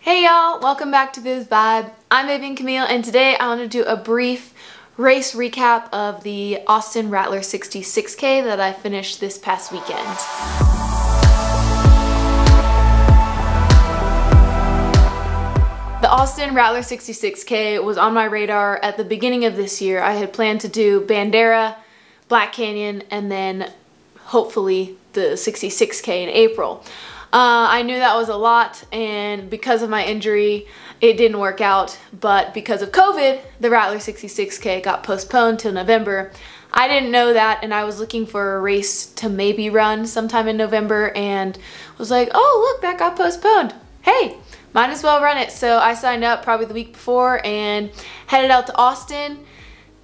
Hey y'all, welcome back to Viv Vibe. I'm Vivian Camille and today I want to do a brief race recap of the Austin Rattler 66K that I finished this past weekend. The Austin Rattler 66K was on my radar at the beginning of this year. I had planned to do Bandera, Black Canyon, and then hopefully the 66K in April. I knew that was a lot, and because of my injury it didn't work out, but because of COVID the Rattler 66K got postponed till November. I didn't know that, and I was looking for a race to maybe run sometime in November and was like, oh look, that got postponed, hey, might as well run it. So I signed up probably the week before and headed out to Austin.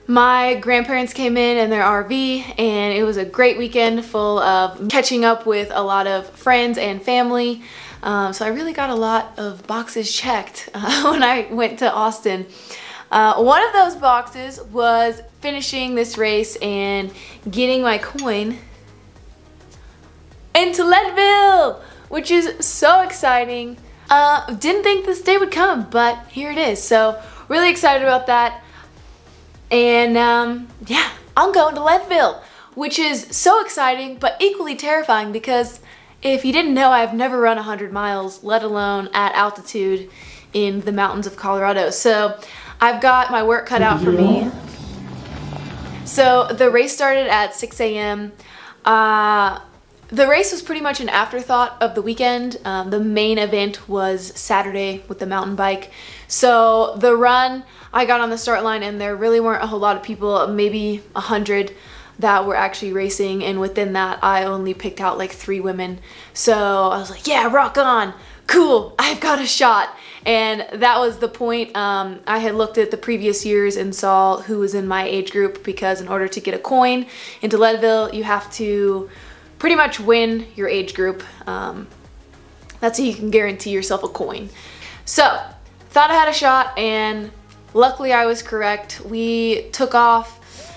My grandparents came in their RV and it was a great weekend full of catching up with a lot of friends and family. So I really got a lot of boxes checked when I went to Austin. One of those boxes was finishing this race and getting my coin into Leadville, which is so exciting. Didn't think this day would come, but here it is. So really excited about that. And yeah, I'm going to Leadville, which is so exciting but equally terrifying because if you didn't know, I've never run 100 miles, let alone at altitude in the mountains of Colorado. So I've got my work cut out for me. So the race started at 6 a.m. The race was pretty much an afterthought of the weekend. The main event was Saturday with the mountain bike. So the run, I got on the start line and there really weren't a whole lot of people, maybe 100 that were actually racing, and within that I only picked out like 3 women. So I was like, yeah, rock on, cool, I've got a shot. And that was the point. I had looked at the previous years and saw who was in my age group, because in order to get a coin into Leadville you have to pretty much win your age group. That's how you can guarantee yourself a coin. So thought I had a shot, and luckily I was correct. We took off,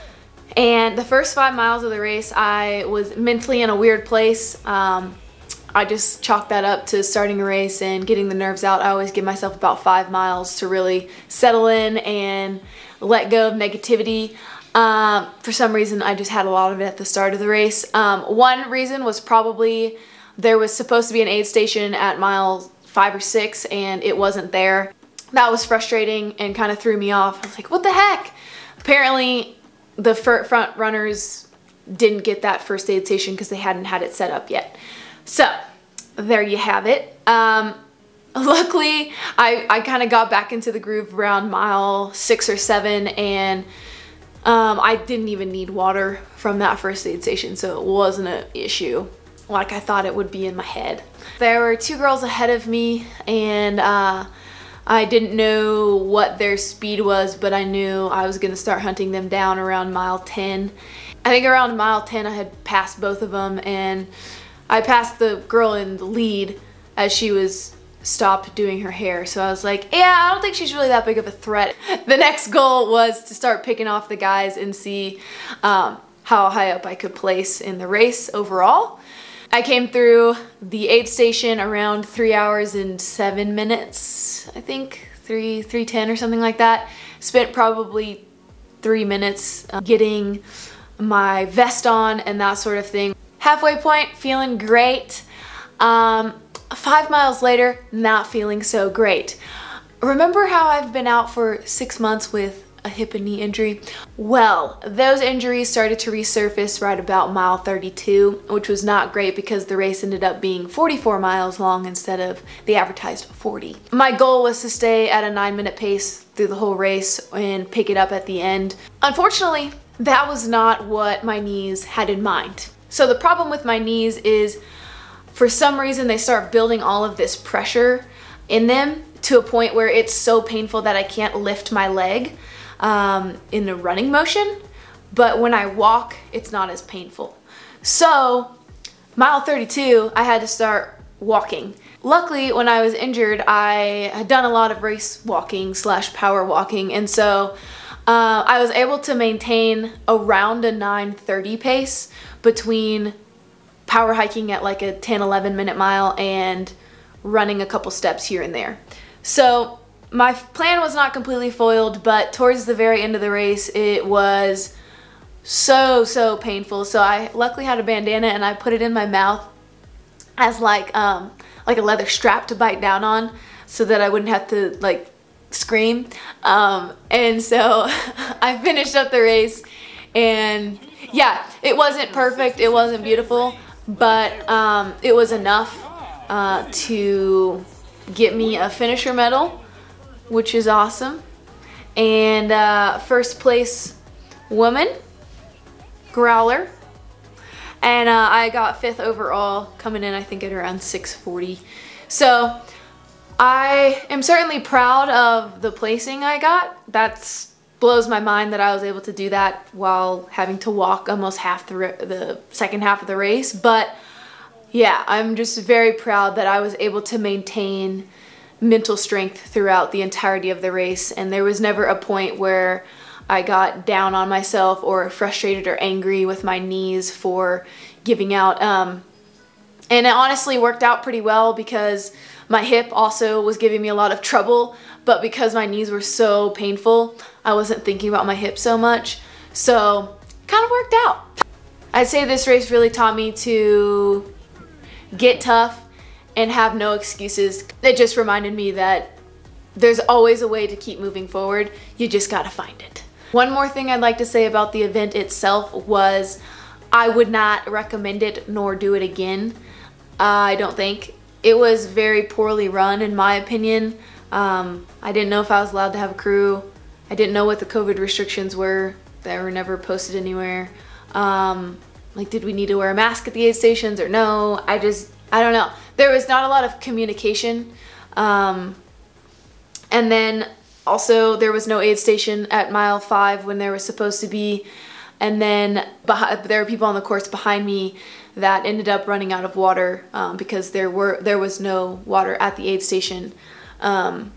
and the first 5 miles of the race I was mentally in a weird place. I just chalked that up to starting a race and getting the nerves out. I always give myself about 5 miles to really settle in and let go of negativity. For some reason I just had a lot of it at the start of the race. One reason was probably there was supposed to be an aid station at mile 5 or 6 and it wasn't there. That was frustrating and kind of threw me off. I was like, what the heck? Apparently the front runners didn't get that first aid station because they hadn't had it set up yet. So there you have it. Luckily I kind of got back into the groove around mile 6 or 7, and I didn't even need water from that first aid station, so it wasn't an issue like I thought it would be in my head. There were 2 girls ahead of me, and I didn't know what their speed was, but I knew I was gonna start hunting them down around mile 10. I think around mile 10 I had passed both of them, and I passed the girl in the lead as she was stopped doing her hair. So I was like, yeah, I don't think she's really that big of a threat. The next goal was to start picking off the guys and see how high up I could place in the race overall. I came through the aid station around 3 hours and 7 minutes, I think, 3:10 or something like that. Spent probably 3 minutes getting my vest on and that sort of thing. Halfway point, feeling great. 5 miles later, not feeling so great. Remember how I've been out for 6 months with a hip and knee injury? Well, those injuries started to resurface right about mile 32, which was not great because the race ended up being 44 miles long instead of the advertised 40. My goal was to stay at a 9-minute pace through the whole race and pick it up at the end. Unfortunately, that was not what my knees had in mind. So the problem with my knees is, for some reason they start building all of this pressure in them to a point where it's so painful that I can't lift my leg in a running motion, but when I walk it's not as painful. So mile 32 I had to start walking. Luckily when I was injured I had done a lot of race walking / power walking, and so I was able to maintain around a 9:30 pace between power hiking at like a 10-11 minute mile and running a couple steps here and there. So my plan was not completely foiled, but towards the very end of the race, it was so painful. So I luckily had a bandana and I put it in my mouth as like a leather strap to bite down on so that I wouldn't have to like scream. And so I finished up the race, and yeah, it wasn't perfect, it wasn't beautiful, but it was enough to get me a finisher medal, which is awesome. And first place woman, growler, and I got 5th overall, coming in I think at around 640. So I am certainly proud of the placing I got. That blows my mind that I was able to do that while having to walk almost half the second half of the race. But yeah, I'm just very proud that I was able to maintain mental strength throughout the entirety of the race, and there was never a point where I got down on myself or frustrated or angry with my knees for giving out. And it honestly worked out pretty well because my hip also was giving me a lot of trouble, but because my knees were so painful, I wasn't thinking about my hip so much. So it kind of worked out. I'd say this race really taught me to get tough and have no excuses. It just reminded me that there's always a way to keep moving forward. You just gotta find it. One more thing I'd like to say about the event itself was I would not recommend it nor do it again. I don't think. It was very poorly run in my opinion. I didn't know if I was allowed to have a crew. I didn't know what the COVID restrictions were. They were never posted anywhere. Like, did we need to wear a mask at the aid stations or no? I don't know. There was not a lot of communication. And then also there was no aid station at mile 5 when there was supposed to be. And then there were people on the course behind me that ended up running out of water because there was no water at the aid station. And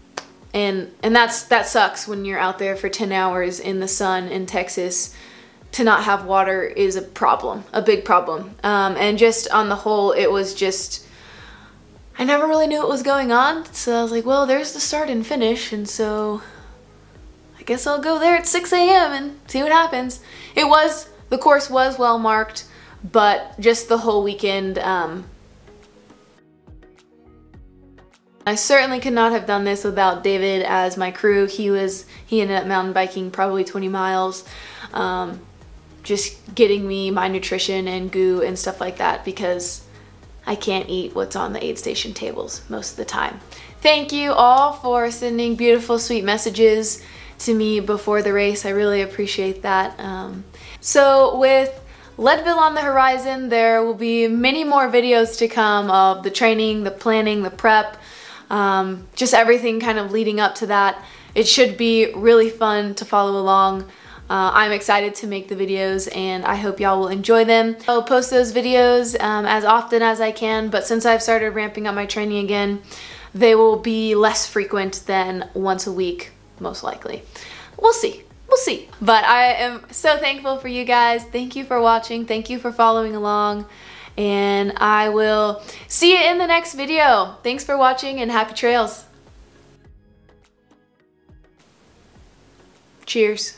that sucks when you're out there for 10 hours in the sun in Texas. To not have water is a problem, a big problem. And just on the whole, it was just, I never really knew what was going on. So I was like, well, there's the start and finish, and so I guess I'll go there at 6 a.m. and see what happens. The course was well marked, but just the whole weekend, I certainly could not have done this without David as my crew. He ended up mountain biking probably 20 miles, just getting me my nutrition and goo and stuff like that because I can't eat what's on the aid station tables most of the time. Thank you all for sending beautiful, sweet messages to me before the race. I really appreciate that. So with Leadville on the horizon, there will be many more videos to come of the training, the planning, the prep, just everything kind of leading up to that. It should be really fun to follow along. I'm excited to make the videos and I hope y'all will enjoy them. I'll post those videos as often as I can, but since I've started ramping up my training again, they will be less frequent than once a week, most likely. We'll see. We'll see. But I am so thankful for you guys. Thank you for watching. Thank you for following along. And I will see you in the next video. Thanks for watching and happy trails. Cheers.